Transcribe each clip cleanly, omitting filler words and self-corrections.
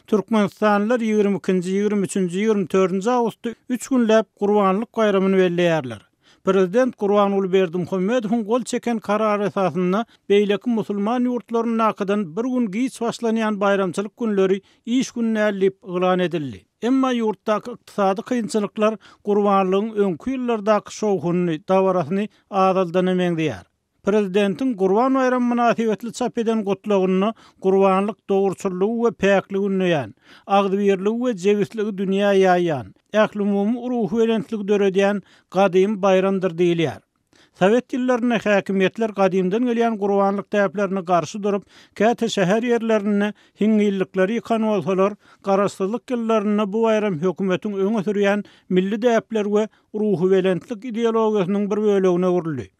Türkmenistanlylar 22-nji, 23-nji, 24-nji awgustda 3 günläp Gurbanlyk baýramyny belleýärler. Prezident Gurbanguly Berdimuhamedowyň gol çeken karary esasynda beýleki musulman ýurtlaryndakydan bir gün giç başlanýan baýramçylyk günleri iş günleri yglan edildi. Emma ýurtdaky ykdysady kynçylyklar Gurbanlygyň öňkü ýyllardaky şowhuny, dawarasyny azaldan emeňdiýär. Prezidentin Gurban bayramı münasibetli çap eden gotlagyny Gurbanlyk dogruçyllygy we päkligi ündeýän, agdybirligi we jewisligi dünýä ýaýan, ählumumy ruhy belentligi döredýän gadym bayramdyr diýilýär. Sowet ýyllaryna häkimetler gadymdan gelýän Gurbanlyk täplerini garşy durup, käte şäher ýerlerini hiňillikleri ýykan bolsalar, garaşsyzlyk ýyllaryna bu bayram hökümetiň öňe sürýän milli täpler we ruhy belentlik ideologiýasynyň bir bölegine urildi.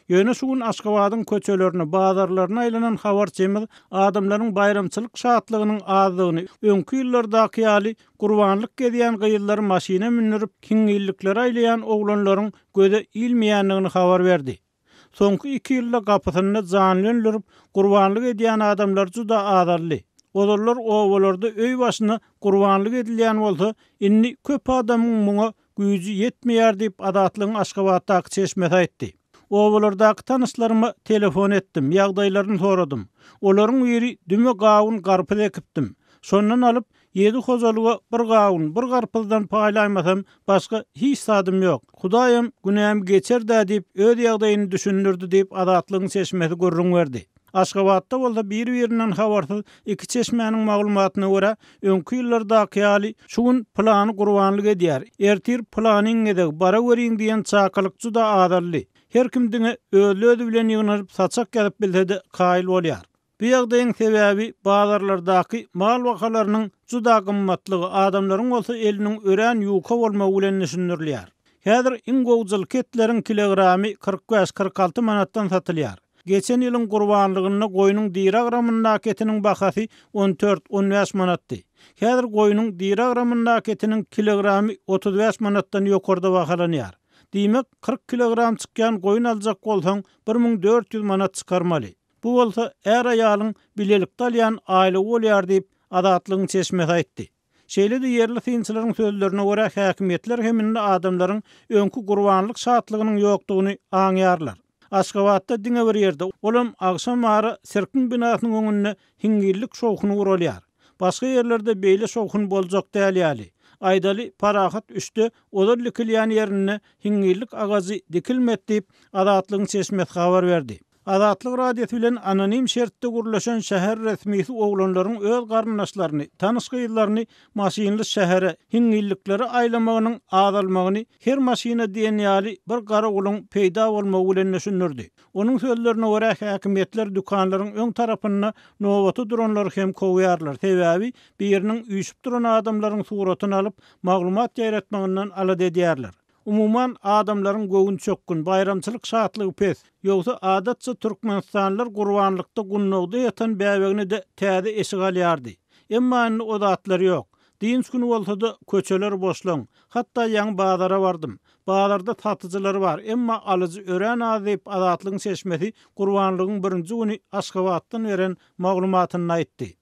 Ýöne şugun Aşgabatyň köçelerini, bazarlaryna aýlanan habarçymyz adamlaryň baýramçylyk şatlygynyň azlygyny, öňkü ýyllardaky ýaly Gurbanlyk gedýän gyýyllary maşina minirip kiňillikleri aýlayan oglanlaryň göze ilmeýänligini habar berdi. Soňky 2 ýylda gapysyny zanlynlyp Gurbanlyk edýän adamlar juda azally. Olarlar owalarda öý başyna Gurbanlyk edilýän bolsa, inni köp adamyň muňa güýji ýetmeýär diýip Azatlygyň Aşgabatdaky çeşmesi aýtdy. Owalardaky tanışlaryma telefon etdim, ýagdaýlaryny soradym. Olaryň biri düme gawun garpyz ekipdim. Şondan alyp 7 hojalyga bir gawun, bir garpyzdan paýlaýmasam başga hiç sadym ýok. Hudaýam günäm geçer-de diýip öz ýagdaýyny düşünürdi diýip Azatlygyň çeşmesi görrüň berdi. Aşgabatda bolsa bir-birinden habarsyz iki çeşmenin maglumatyna görä öňkü ýyllardaky ýaly şugun plany Gurbanlyk edýär. Ertir planyň edek bara görýän diýen çakalyk juda azally. Her kimdiňe özlödi bilen ýygnaryp saçak gelip bilsede kaýyl bolýar. Bu ýagdaýyň sebäbi bazarlardaky mal wakalarynyň juda gymmatlygy, adamlaryň bolsa eliniň örän ýuka bolmagy bilen düşünýärler. Häzir ingowjylyk etleriň kilogramy 45-46 manatdan satylýar. Geçen ýylyň Gurbanlygyna goýunyň diýragramyndaky etiniň bahasy 14-15 manatdy. Häzir goýunyň diýragramyndaky etiniň kilogramy 35 manatdan ýokarda bahalanýar. Diýmek 40 kilogram çykýan goýun aljak bolsaň 1400 manat çykarmaly. Bu bolsa er aýalyň bilelikde alýan aýly bolýar diýip Azatlygyň çeşmesi aýtdy. Şeýle-de ýerli synçylaryň sözlerine görä häkimetler heminde adamlaryň öňkü Gurbanlyk şatlygynyň ýokdugyny aňýarlar. Aşgabatda diňe bir ýerde olam agşam ara serkin binasynyň öňünde hiňillik şowhuny uralýar. Başga ýerlerde beýle şowhun boljak däl ýaly. Aýdaly parahat üstü olar likilýän ýerine hiňillik agazy dikilmet diýip Azatlygyň çeşmesi habar berdi. Azatlyk radiosu bilen anonim şertde gurlaşan şäher resmisi oglanlaryň öz garnaşlaryny, tanış gyýyllaryny maşinly şähere hiňillikleri aýlamagynyň azalmagyny her maşina diýen ýaly bir gara gulun peýda bolmagy bilen düşünürdi. Onuň sözlerine görä häkimetler dükanlaryň öň tarapyna nowaty duranlar hem koýýarlar. Sebäbi biriniň üýşüp duran adamlaryň suratyny alyp maglumat ýaratmagynyň alad edýärler. Umuman adamlaryň göwün çökkün, baýramçylyk şatlygy pes. Ýogsa adatça Türkmenistanlylar Gurbanlykda gunnawda ýatan bäbegini de täze eşik alýardy. Emma indi o zatlary ýok. Diňs güni bolsa-da köçeler boşlaň. Hatda ýaňy bazara bardym. Bazarda satyjylar bar, emma alyjy örän az diýip Azatlygyň çeşmesi Gurbanlygyň birinji güni Aşgabatdan beren maglumatyny aýtdy.